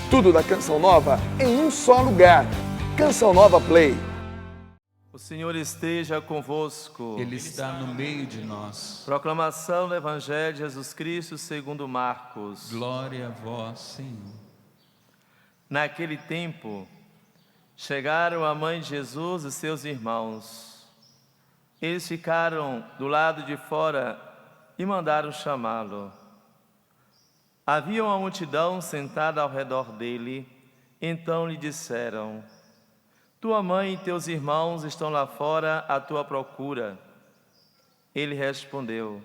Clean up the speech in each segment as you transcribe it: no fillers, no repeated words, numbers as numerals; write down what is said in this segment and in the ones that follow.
Tudo da Canção Nova em um só lugar. Canção Nova Play. O Senhor esteja convosco. Ele está no meio de nós. Proclamação do Evangelho de Jesus Cristo segundo Marcos. Glória a vós, Senhor. Naquele tempo, chegaram a mãe de Jesus e seus irmãos. Eles ficaram do lado de fora e mandaram chamá-lo. Havia uma multidão sentada ao redor dele, então lhe disseram: tua mãe e teus irmãos estão lá fora à tua procura. Ele respondeu: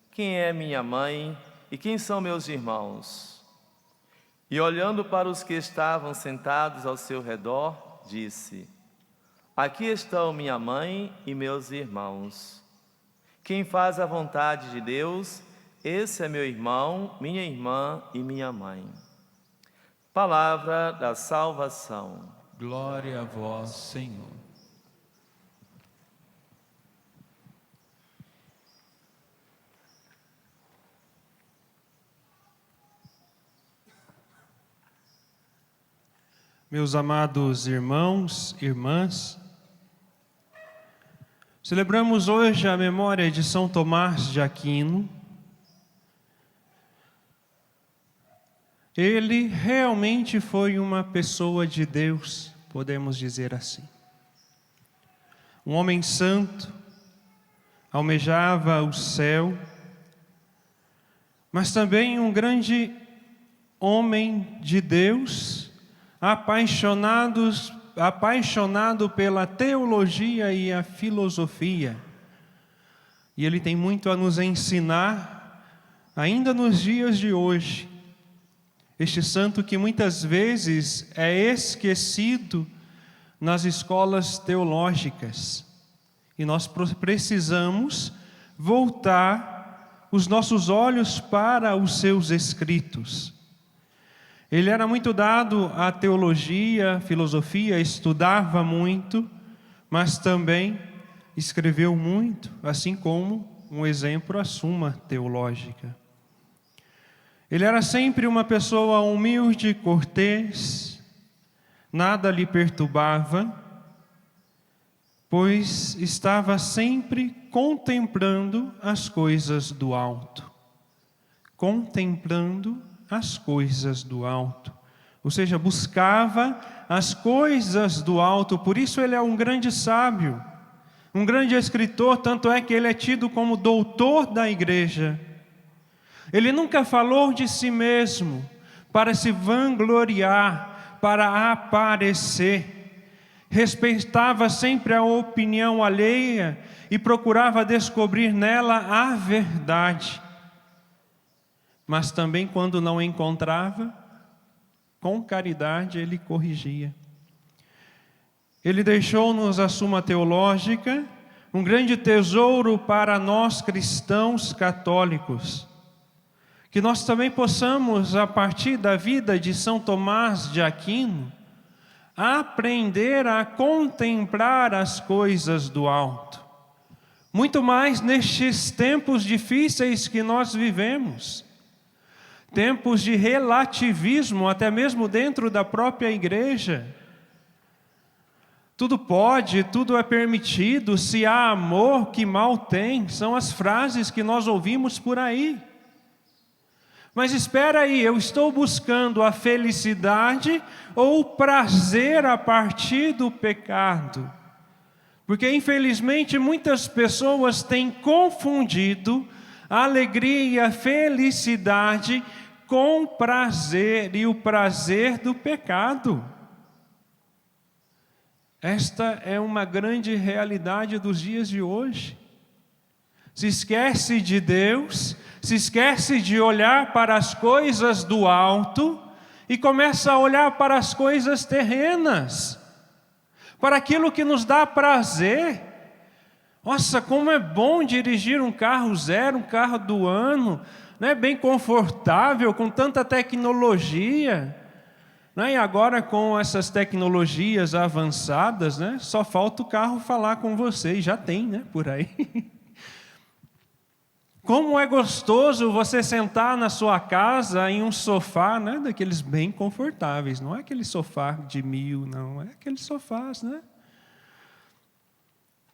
quem é minha mãe e quem são meus irmãos? E olhando para os que estavam sentados ao seu redor, disse: aqui estão minha mãe e meus irmãos. Quem faz a vontade de Deus, esse é meu irmão, minha irmã e minha mãe. Palavra da salvação. Glória a vós, Senhor. Meus amados irmãos, irmãs, celebramos hoje a memória de São Tomás de Aquino. Ele realmente foi uma pessoa de Deus, podemos dizer assim. Um homem santo, almejava o céu, mas também um grande homem de Deus, apaixonado pela teologia e a filosofia. E ele tem muito a nos ensinar, ainda nos dias de hoje. Este santo que muitas vezes é esquecido nas escolas teológicas. E nós precisamos voltar os nossos olhos para os seus escritos. Ele era muito dado à teologia, filosofia, estudava muito, mas também escreveu muito, assim como um exemplo, a Suma Teológica. Ele era sempre uma pessoa humilde, cortês, nada lhe perturbava, pois estava sempre contemplando as coisas do alto. Contemplando as coisas do alto. Ou seja, buscava as coisas do alto. Por isso ele é um grande sábio, um grande escritor, tanto é que ele é tido como doutor da igreja. Ele nunca falou de si mesmo para se vangloriar, para aparecer. Respeitava sempre a opinião alheia e procurava descobrir nela a verdade. Mas também, quando não encontrava, com caridade ele corrigia. Ele deixou-nos a Suma Teológica, um grande tesouro para nós cristãos católicos. Que nós também possamos, a partir da vida de São Tomás de Aquino, aprender a contemplar as coisas do alto. Muito mais nestes tempos difíceis que nós vivemos. Tempos de relativismo, até mesmo dentro da própria igreja. Tudo pode, tudo é permitido, se há amor, que mal tem. São as frases que nós ouvimos por aí. Mas espera aí, eu estou buscando a felicidade ou o prazer a partir do pecado? Porque infelizmente muitas pessoas têm confundido a alegria e a felicidade com prazer e o prazer do pecado. Esta é uma grande realidade dos dias de hoje. Se esquece de Deus, se esquece de olhar para as coisas do alto e começa a olhar para as coisas terrenas, para aquilo que nos dá prazer. Nossa, como é bom dirigir um carro zero, um carro do ano, né? Bem confortável, com tanta tecnologia. Né? E agora com essas tecnologias avançadas, né? Só falta o carro falar com você, e já tem, né? Por aí. Como é gostoso você sentar na sua casa em um sofá, né, daqueles bem confortáveis. Não é aquele sofá de 1000, não. É aqueles sofás, né?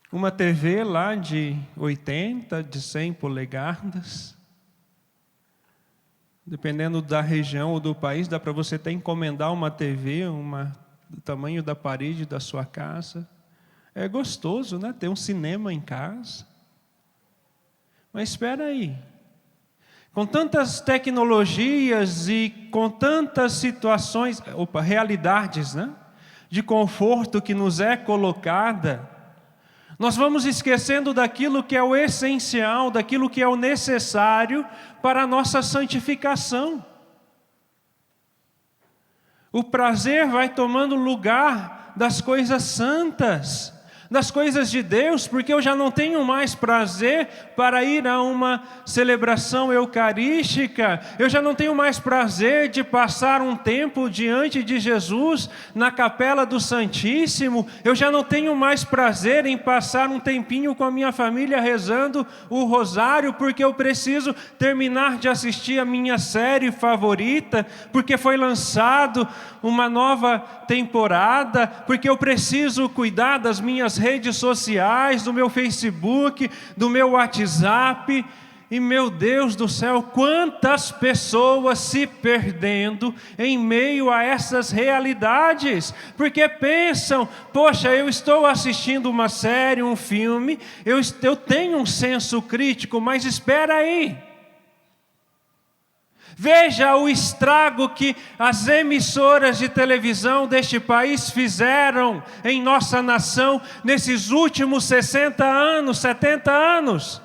Uma TV lá de 80, de 100 polegadas. Dependendo da região ou do país, dá para você até encomendar uma TV, do tamanho da parede da sua casa. É gostoso, né? Ter um cinema em casa. Mas espera aí. Com tantas tecnologias e com tantas situações, realidades, né, de conforto que nos é colocada, nós vamos esquecendo daquilo que é o essencial, daquilo que é o necessário para a nossa santificação. O prazer vai tomando lugar das coisas santas, das coisas de Deus, porque eu já não tenho mais prazer para ir a uma celebração eucarística, eu já não tenho mais prazer de passar um tempo diante de Jesus na capela do Santíssimo, eu já não tenho mais prazer em passar um tempinho com a minha família rezando o rosário, porque eu preciso terminar de assistir a minha série favorita, porque foi lançado uma nova temporada, porque eu preciso cuidar das minhas redes sociais, do meu Facebook, do meu WhatsApp. E meu Deus do céu, quantas pessoas se perdendo em meio a essas realidades, porque pensam, poxa, eu estou assistindo uma série, um filme, eu tenho um senso crítico, mas espera aí. Veja o estrago que as emissoras de televisão deste país fizeram em nossa nação nesses últimos 60 anos, 70 anos.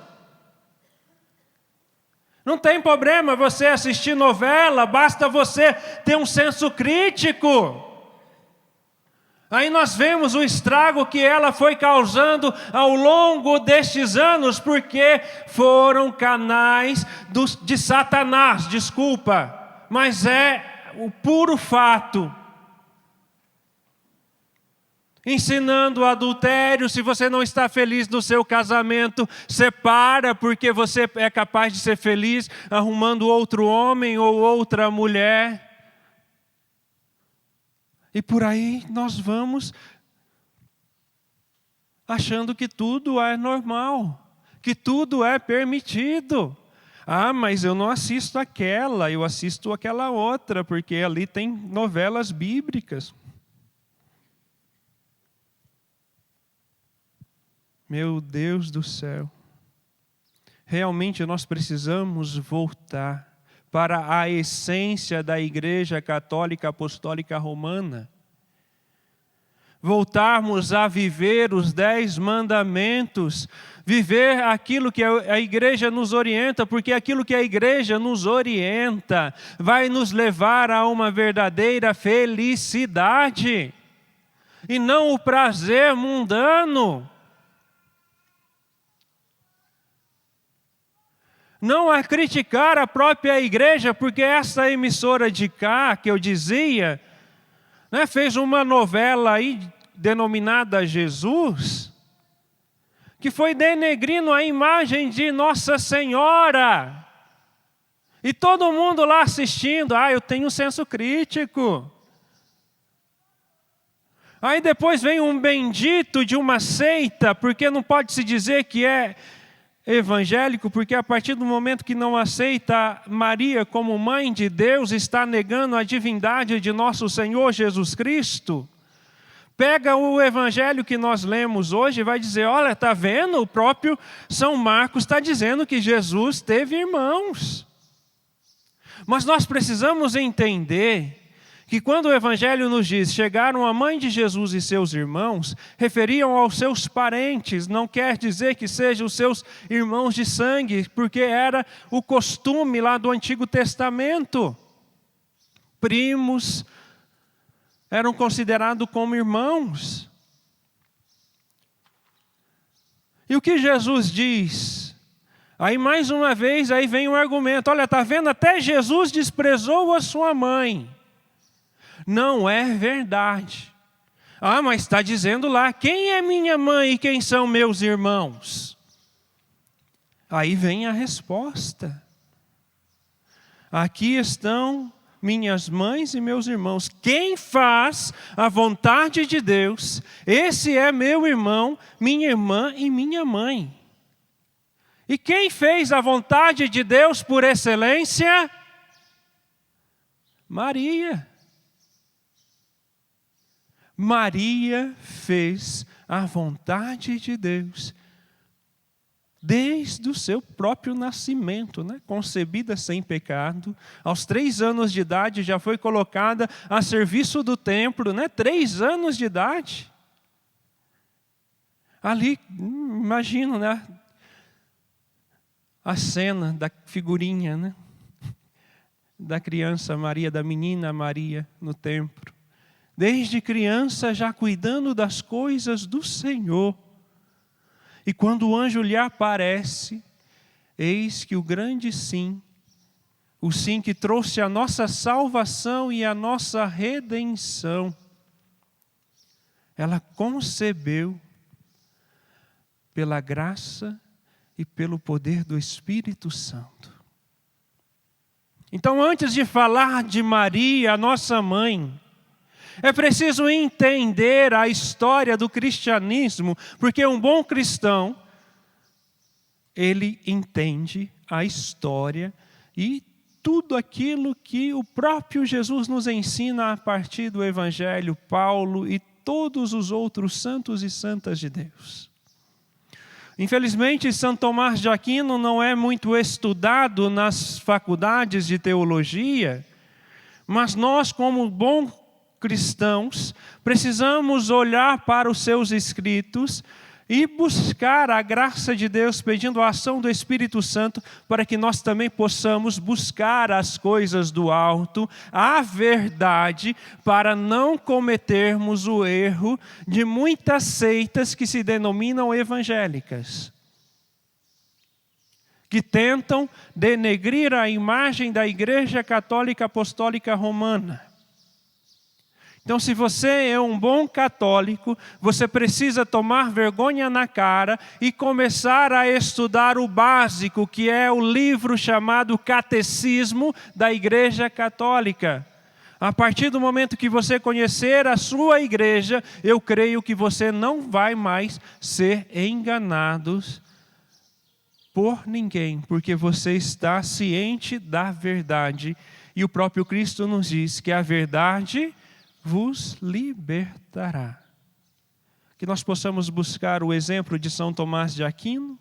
Não tem problema você assistir novela, basta você ter um senso crítico. Aí nós vemos o estrago que ela foi causando ao longo destes anos, porque foram canais de Satanás, desculpa, mas é o puro fato. Ensinando o adultério, se você não está feliz no seu casamento, separa, porque você é capaz de ser feliz arrumando outro homem ou outra mulher. E por aí nós vamos achando que tudo é normal, que tudo é permitido. Ah, mas eu não assisto aquela, eu assisto aquela outra, porque ali tem novelas bíblicas. Meu Deus do céu. Realmente nós precisamos voltar para a essência da Igreja Católica Apostólica Romana. Voltarmos a viver os 10 mandamentos, viver aquilo que a Igreja nos orienta, porque aquilo que a Igreja nos orienta vai nos levar a uma verdadeira felicidade, e não o prazer mundano. Não a criticar a própria igreja, porque essa emissora de cá, que eu dizia, né, fez uma novela aí denominada Jesus, que foi denegrindo a imagem de Nossa Senhora. E todo mundo lá assistindo, eu tenho um senso crítico. Aí depois vem um bendito de uma seita, porque não pode se dizer que é evangélico, porque a partir do momento que não aceita Maria como mãe de Deus, está negando a divindade de nosso Senhor Jesus Cristo. Pega o evangelho que nós lemos hoje e vai dizer, olha, está vendo? O próprio São Marcos está dizendo que Jesus teve irmãos. Mas nós precisamos entender que quando o Evangelho nos diz, chegaram a mãe de Jesus e seus irmãos, referiam aos seus parentes, não quer dizer que sejam os seus irmãos de sangue, porque era o costume lá do Antigo Testamento. Primos eram considerados como irmãos. E o que Jesus diz? Aí mais uma vez, aí vem um argumento, olha, está vendo? Até Jesus desprezou a sua mãe. Não é verdade. Mas está dizendo lá, quem é minha mãe e quem são meus irmãos? Aí vem a resposta. Aqui estão minhas mães e meus irmãos. Quem faz a vontade de Deus, esse é meu irmão, minha irmã e minha mãe. E quem fez a vontade de Deus por excelência? Maria. Maria fez a vontade de Deus desde o seu próprio nascimento, né? Concebida sem pecado. Aos 3 anos de idade já foi colocada a serviço do templo, né? 3 anos de idade. Ali, imagino, né? A cena da figurinha, né? Da criança Maria, da menina Maria no templo. Desde criança já cuidando das coisas do Senhor. E quando o anjo lhe aparece, eis que o grande sim, o sim que trouxe a nossa salvação e a nossa redenção, ela concebeu pela graça e pelo poder do Espírito Santo. Então, antes de falar de Maria, a nossa mãe, é preciso entender a história do cristianismo, porque um bom cristão, ele entende a história e tudo aquilo que o próprio Jesus nos ensina a partir do Evangelho, Paulo e todos os outros santos e santas de Deus. Infelizmente, São Tomás de Aquino não é muito estudado nas faculdades de teologia, mas nós, como bons cristãos, precisamos olhar para os seus escritos e buscar a graça de Deus, pedindo a ação do Espírito Santo, para que nós também possamos buscar as coisas do alto, a verdade, para não cometermos o erro de muitas seitas que se denominam evangélicas, que tentam denegrir a imagem da Igreja Católica Apostólica Romana. Então, se você é um bom católico, você precisa tomar vergonha na cara e começar a estudar o básico, que é o livro chamado Catecismo da Igreja Católica. A partir do momento que você conhecer a sua igreja, eu creio que você não vai mais ser enganado por ninguém, porque você está ciente da verdade. E o próprio Cristo nos diz que a verdade vos libertará. Que nós possamos buscar o exemplo de São Tomás de Aquino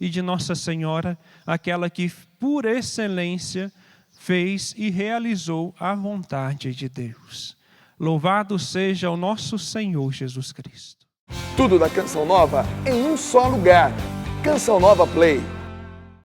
e de Nossa Senhora, aquela que por excelência fez e realizou a vontade de Deus. Louvado seja o nosso Senhor Jesus Cristo. Tudo da Canção Nova em um só lugar. Canção Nova Play.